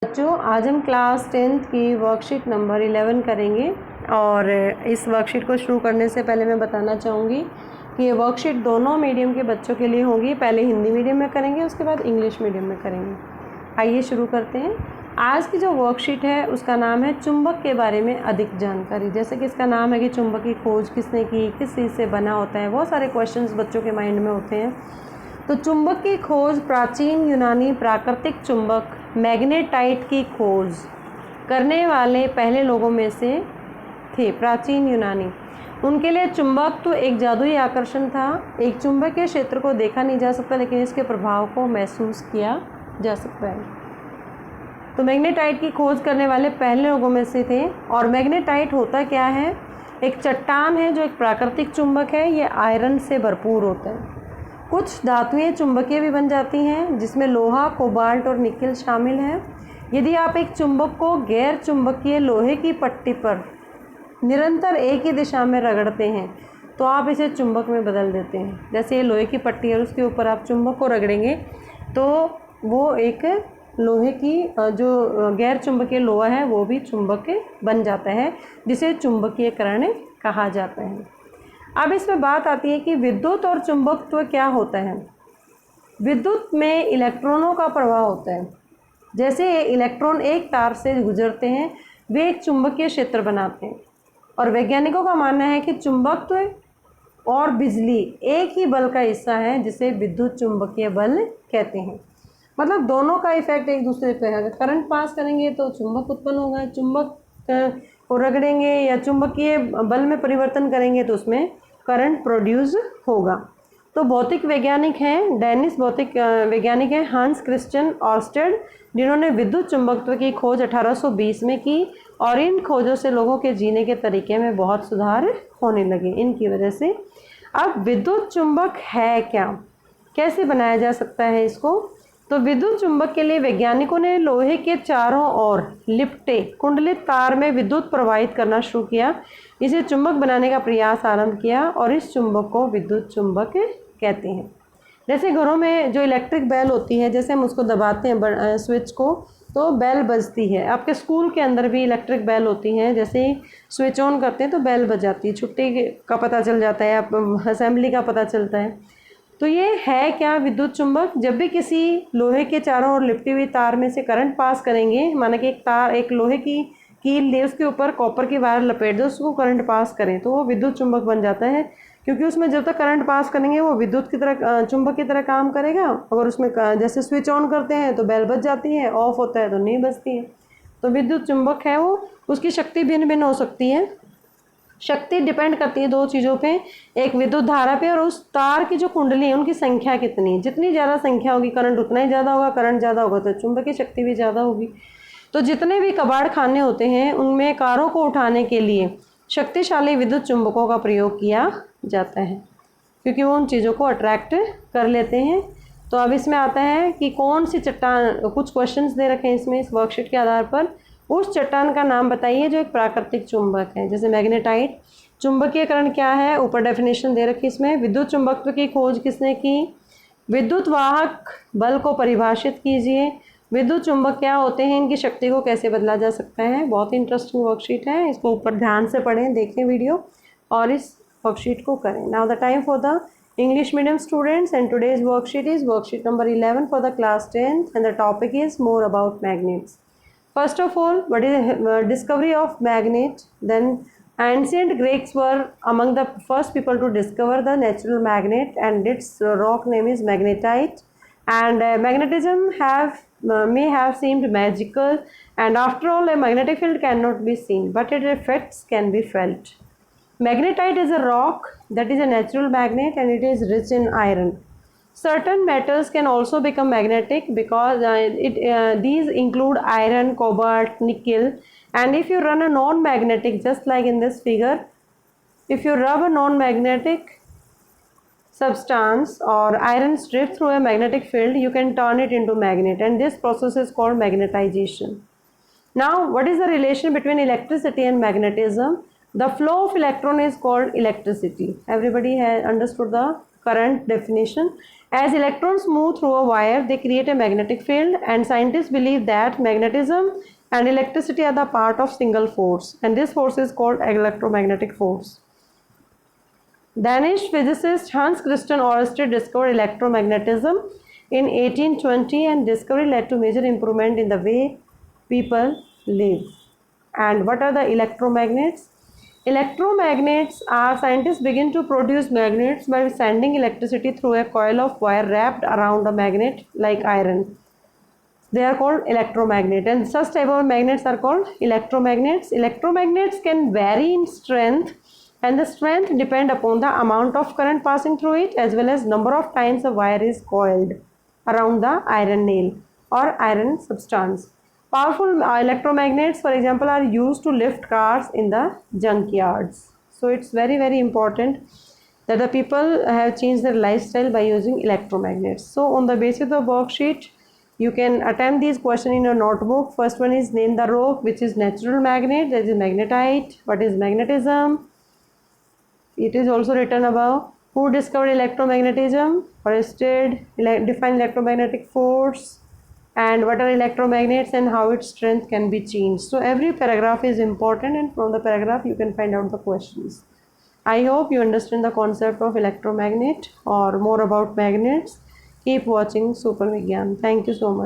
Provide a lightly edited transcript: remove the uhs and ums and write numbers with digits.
बच्चों, आज हम क्लास 10th की वर्कशीट नंबर 11 करेंगे। और इस वर्कशीट को शुरू करने से पहले मैं बताना चाहूँगी कि ये वर्कशीट दोनों मीडियम के बच्चों के लिए होगी। पहले हिंदी मीडियम में करेंगे, उसके बाद इंग्लिश मीडियम में करेंगे। आइए शुरू करते हैं। आज की जो वर्कशीट है उसका नाम है चुंबक के बारे में अधिक जानकारी। जैसे कि इसका नाम है कि चुंबक की खोज किसने की, किस चीज़ से बना होता है, बहुत सारे क्वेश्चंस बच्चों के माइंड में होते हैं। तो चुंबक की खोज प्राचीन यूनानी प्राकृतिक चुंबक मैग्नेटाइट की खोज करने वाले पहले लोगों में से थे। प्राचीन यूनानी, उनके लिए चुंबक तो एक जादुई आकर्षण था। एक चुंबकीय क्षेत्र को देखा नहीं जा सकता, लेकिन इसके प्रभाव को महसूस किया जा सकता है। तो मैग्नेटाइट की खोज करने वाले पहले लोगों में से थे। और मैग्नेटाइट होता क्या है? एक चट्टान है जो एक प्राकृतिक चुंबक है। ये आयरन से भरपूर होता है। कुछ धातुएं चुंबकीय भी बन जाती हैं, जिसमें लोहा, कोबाल्ट और निकेल शामिल है। यदि आप एक चुंबक को गैर चुंबकीय लोहे की पट्टी पर निरंतर एक ही दिशा में रगड़ते हैं तो आप इसे चुंबक में बदल देते हैं। जैसे ये लोहे की पट्टी है, उसके ऊपर आप चुंबक को रगड़ेंगे तो वो एक लोहे की जो गैर चुंबकीय लोहा है वो भी चुंबक बन जाता है, जिसे चुंबकीयकरण कहा जाता है। अब इसमें बात आती है कि विद्युत और चुंबकत्व क्या होता है। विद्युत में इलेक्ट्रॉनों का प्रवाह होता है। जैसे इलेक्ट्रॉन एक तार से गुजरते हैं, वे एक चुंबकीय क्षेत्र बनाते हैं। और वैज्ञानिकों का मानना है कि चुंबकत्व और बिजली एक ही बल का हिस्सा है, जिसे विद्युत चुंबकीय बल कहते हैं। मतलब दोनों का इफेक्ट एक दूसरे पे है। अगर करंट पास करेंगे तो चुंबक उत्पन्न होगा, चुंबक को रगड़ेंगे या चुंबकीय बल में परिवर्तन करेंगे तो उसमें करंट प्रोड्यूस होगा। तो भौतिक वैज्ञानिक हैं, डेनिश भौतिक वैज्ञानिक हैं हांस क्रिश्चियन ऑर्स्टेड, जिन्होंने विद्युत चुंबकत्व की खोज 1820 में की। और इन खोजों से लोगों के जीने के तरीके में बहुत सुधार होने लगे इनकी वजह से। अब विद्युत चुंबक है क्या, कैसे बनाया जा सकता है इसको? तो विद्युत चुंबक के लिए वैज्ञानिकों ने लोहे के चारों ओर लिपटे कुंडलित तार में विद्युत प्रवाहित करना शुरू किया। इसे चुंबक बनाने का प्रयास आरंभ किया और इस चुंबक को विद्युत चुंबक कहते हैं। जैसे घरों में जो इलेक्ट्रिक बेल होती है, जैसे हम उसको दबाते हैं स्विच को तो बेल बजती है। आपके स्कूल के अंदर भी इलेक्ट्रिक बेल होती हैं, जैसे ही स्विच ऑन करते हैं तो बेल बज जाती है। छुट्टी का पता चल जाता है, आप असेंबली का पता चलता है। तो ये है क्या विद्युत चुंबक? जब भी किसी लोहे के चारों ओर लिपटी हुई तार में से करंट पास करेंगे, माना कि एक लोहे की कील ले, उसके ऊपर कॉपर की वायर लपेट दो, उसको करंट पास करें तो वो विद्युत चुंबक बन जाता है। क्योंकि उसमें जब तक करंट पास करेंगे वो विद्युत की तरह चुंबक की तरह काम करेगा। अगर उसमें जैसे स्विच ऑन करते हैं तो बेल बज जाती है, ऑफ होता है तो नहीं बजती है। तो विद्युत चुंबक है वो, उसकी शक्ति भिन्न भिन्न हो सकती है। शक्ति डिपेंड करती है दो चीज़ों पे, एक विद्युत धारा पे और उस तार की जो कुंडली है उनकी संख्या कितनी है। जितनी ज़्यादा संख्या होगी करंट उतना ही ज़्यादा होगा, करंट ज़्यादा होगा तो चुंबकीय शक्ति भी ज़्यादा होगी। तो जितने भी कबाड़ खाने होते हैं उनमें कारों को उठाने के लिए शक्तिशाली विद्युत चुंबकों का प्रयोग किया जाता है, क्योंकि वो उन चीज़ों को अट्रैक्ट कर लेते हैं। तो अब इसमें आता है कि कौन सी चट्टान, कुछ क्वेश्चंस दे रखे हैं इसमें इस वर्कशीट के आधार पर। उस चट्टान का नाम बताइए जो एक प्राकृतिक चुंबक है, जैसे मैग्नेटाइट। चुंबकीयकरण क्या है, ऊपर डेफिनेशन दे रखी इसमें। विद्युत चुंबकत्व की खोज किसने की? विद्युत वाहक बल को परिभाषित कीजिए। विद्युत चुंबक क्या होते हैं, इनकी शक्ति को कैसे बदला जा सकता है। बहुत इंटरेस्टिंग वर्कशीट है, इसको ऊपर ध्यान से पढ़ें, देखें वीडियो और इस वर्कशीट को करें। Now the time for the English medium students, and today's worksheet is worksheet number 11 for the class 10th, and the topic is more about magnets. First of all, what is discovery of magnet? Then ancient Greeks were among the first people to discover the natural magnet, and its rock name is magnetite. And magnetism may have seemed magical, and after all a magnetic field cannot be seen, but its effects can be felt. Magnetite is a rock that is a natural magnet and it is rich in iron. Certain metals can also become magnetic because these include iron, cobalt, nickel. And if you run a non-magnetic, just like in this figure, if you rub a non-magnetic substance or iron strip through a magnetic field, you can turn it into magnet, and this process is called magnetization. Now, what is the relation between electricity and magnetism? The flow of electron is called electricity. Everybody has understood the current definition. As electrons move through a wire, they create a magnetic field, and scientists believe that magnetism and electricity are the part of single force, and this force is called electromagnetic force. Danish physicist Hans Christian Ørsted discovered electromagnetism in 1820, and discovery led to major improvement in the way people live. And what are the electromagnets? Electromagnets are, scientists begin to produce magnets by sending electricity through a coil of wire wrapped around a magnet like iron. They are called electromagnet, and such type of magnets are called electromagnets. Electromagnets can vary in strength, and the strength depend upon the amount of current passing through it as well as number of times a wire is coiled around the iron nail or iron substance. Powerful electromagnets, for example, are used to lift cars in the junkyards. So it's very, very important that the people have changed their lifestyle by using electromagnets. So on the basis of the worksheet, you can attempt these questions in your notebook. First one is name the rock, which is natural magnet, that is magnetite. What is magnetism? It is also written above. Who discovered electromagnetism? Ørsted. Define electromagnetic force. And what are electromagnets and how its strength can be changed. So every paragraph is important, and from the paragraph you can find out the questions. I hope you understand the concept of electromagnet or more about magnets. Keep watching Super Vigyan. Thank you so much.